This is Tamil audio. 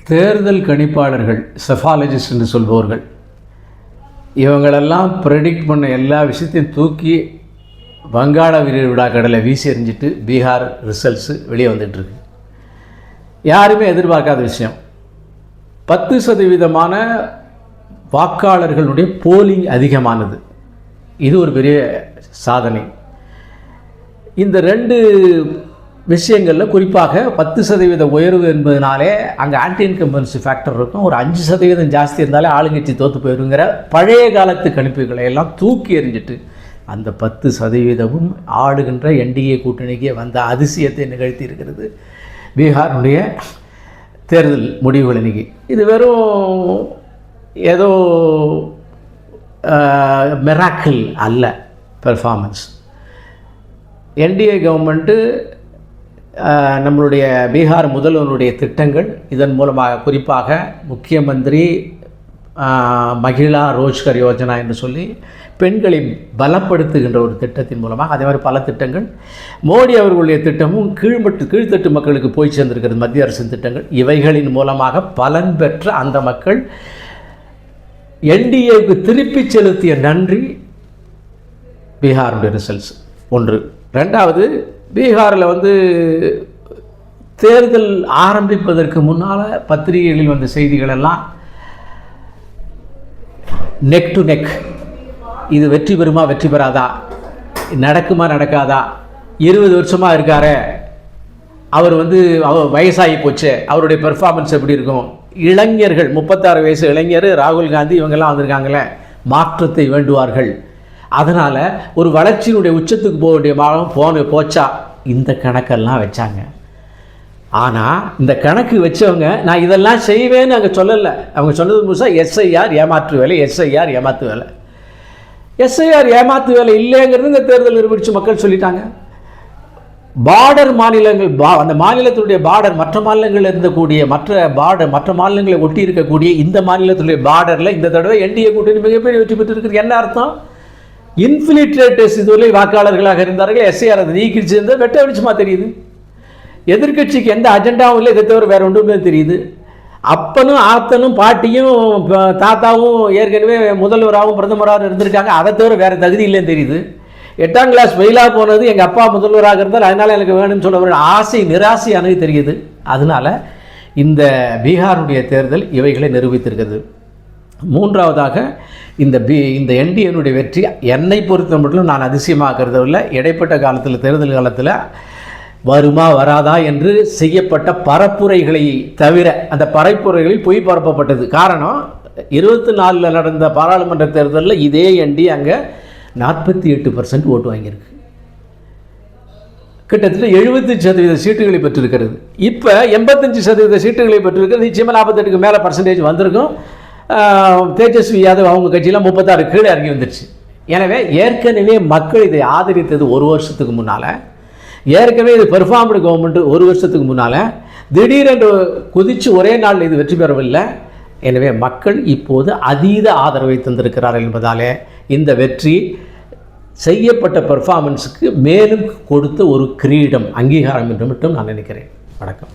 தேர்தல் கணிப்பாளர்கள், செஃபாலஜிஸ்ட் என்று சொல்பவர்கள், இவங்களெல்லாம் ப்ரெடிக்ட் பண்ண எல்லா விஷயத்தையும் தூக்கி வங்காள விரிகுடா கடலை வீசி எறிஞ்சிட்டு பீகார் ரிசல்ட்ஸு வெளியே வந்துட்டுருக்கு. யாருமே எதிர்பார்க்காத விஷயம். 10% வாக்காளர்களுடைய போலிங் அதிகமானது. இது ஒரு பெரிய சாதனை. இந்த 2 விஷயங்களில் குறிப்பாக 10% உயர்வு என்பதனாலே அங்கே ஆன்டி இன்கம்பன்சி ஃபேக்டர் இருக்கும். ஒரு 5% ஜாஸ்தி இருந்தாலே ஆளுங்கட்சி தோற்று போயிருங்கிற பழைய காலத்து கணிப்புகளை எல்லாம் தூக்கி எறிஞ்சிட்டு அந்த 10% ஆளுகின்ற என்டிஏ கூட்டணிக்கு வந்த அதிசயத்தை நிகழ்த்தி இருக்கிறது பீகாருடைய தேர்தல் முடிவுகள் இன்னைக்கு. இது வெறும் ஏதோ மிராக்கிள் அல்ல பெர்ஃபார்மன்ஸ். என்டிஏ கவர்மெண்ட்டு நம்மளுடைய பீகார் முதல்வருடைய திட்டங்கள், இதன் மூலமாக குறிப்பாக முக்கிய மந்திரி மகிழா ரோஜ்கர் யோஜனா என்று சொல்லி பெண்களை பலப்படுத்துகின்ற ஒரு திட்டத்தின் மூலமாக, அதே மாதிரி பல திட்டங்கள், மோடி அவர்களுடைய திட்டமும் கீழ்த்தட்டு மக்களுக்கு போய் சேர்ந்திருக்கிறது மத்திய அரசின் திட்டங்கள். இவைகளின் மூலமாக பலன் பெற்ற அந்த மக்கள் என்டிஏவுக்கு திருப்பி செலுத்திய நன்றி பீகாருடைய ரிசல்ட்ஸ் ஒன்று. ரெண்டாவது, பீகாரில் தேர்தல் ஆரம்பிப்பதற்கு முன்னால் பத்திரிகைகளில் வந்த செய்திகள் எல்லாம் நெக் டு நெக், இது வெற்றி பெறுமா வெற்றி பெறாதா, நடக்குமா நடக்காதா, 20 வருஷமாக இருக்காரே அவர் அவர் வயசாகி போச்சு, அவருடைய பெர்ஃபார்மன்ஸ் எப்படி இருக்கும், இளைஞர்கள் 36 வயசு இளைஞர் ராகுல் காந்தி இவங்கெல்லாம் வந்திருக்காங்களே, மாற்றத்தை வேண்டுவார்கள், அதனால் ஒரு வளர்ச்சியினுடைய உச்சத்துக்கு போக வேண்டிய போச்சா, இந்த கணக்கெல்லாம் வச்சாங்க. ஆனால் இந்த கணக்கு வச்சவங்க நான் இதெல்லாம் செய்வேன்னு அங்கே சொல்லலை. அவங்க சொன்னது முழுசாக எஸ்ஐஆர் ஏமாற்று வேலை, எஸ்ஐஆர் ஏமாற்று வேலை. எஸ்ஐஆர் ஏமாற்று வேலை இல்லைங்கிறது இந்த தேர்தல் நிரூபித்து மக்கள் சொல்லிட்டாங்க. பார்டர் மாநிலங்கள், அந்த மாநிலத்தினுடைய பார்டர், மற்ற மாநிலங்களில் இருந்தக்கூடிய மற்ற மாநிலங்களை ஒட்டி இருக்கக்கூடிய இந்த மாநிலத்தினுடைய பார்டரில் இந்த தடவை என்டிஏ கூட்டணி மிகப்பெரிய வெற்றி பெற்றிருக்கிறது. என்ன அர்த்தம்? இன்ஃபில்ட்ரேட்டர்ஸ் இதுவரை வாக்காளர்களாக இருந்தார்கள், எஸ்ஐஆர் அதை நீக்கிடுச்சு, வெட்ட வெளிச்சமாக தெரியுது. எதிர்கட்சிக்கு எந்த அஜெண்டாவும் இல்லை, இதை தவிர வேறு ஒன்றுமே தெரியுது. அப்பனும் ஆத்தனும் பாட்டியும் தாத்தாவும் ஏற்கனவே முதல்வராகவும் பிரதமராகவும் இருந்திருக்காங்க, அதை தவிர வேறு தகுதி இல்லைன்னு தெரியுது. 8ஆம் கிளாஸ் ஃபெயிலாக போனது எங்கள் அப்பா முதல்வராக இருந்தால் அதனால் எனக்கு வேணும்னு சொல்ல ஆசை நிராசையானது தெரியுது. அதனால் இந்த பீகாருடைய தேர்தல் இவைகளை நிரூபித்திருக்கிறது. மூன்றாவதாக இந்த என்டிஏனுடைய வெற்றி என்னை பொறுத்த மட்டும் நான் அதிசயமாக கருதவில்லை. இடைப்பட்ட காலத்தில், தேர்தல் காலத்தில் வருமா வராதா என்று செய்யப்பட்ட பரப்புரைகளை தவிர, அந்த பரப்புரைகளில் பொய் பரப்பப்பட்டது. காரணம், 24 நடந்த பாராளுமன்ற தேர்தலில் இதே என்டி அங்கே 48% ஓட்டு வாங்கியிருக்கு. கிட்டத்தட்ட 70% சீட்டுகளை பெற்றிருக்கிறது. இப்போ 85% சீட்டுகளை பெற்றிருக்கிறது. நிச்சயமாக 48க்கு மேலே பர்சன்டேஜ் வந்திருக்கும். தேஜஸ்வி யாதவ் அவங்க கட்சியில் 36 கீழே இறங்கி வந்துடுச்சு. எனவே ஏற்கனவே மக்கள் இதை ஆதரித்தது 1 வருஷத்துக்கு முன்னால், ஏற்கனவே இது பெர்ஃபார்ம்டு கவர்மெண்ட் 1 வருஷத்துக்கு முன்னால், திடீரென்று குதித்து ஒரே நாள் இது வெற்றி பெறவில்லை. எனவே மக்கள் இப்போது அதீத ஆதரவை தந்திருக்கிறார்கள் என்பதாலே இந்த வெற்றி செய்யப்பட்ட பெர்ஃபார்மன்ஸுக்கு மேலும் கொடுத்த ஒரு கிரீடம், அங்கீகாரம் என்று மட்டும் நான் நினைக்கிறேன். வணக்கம்.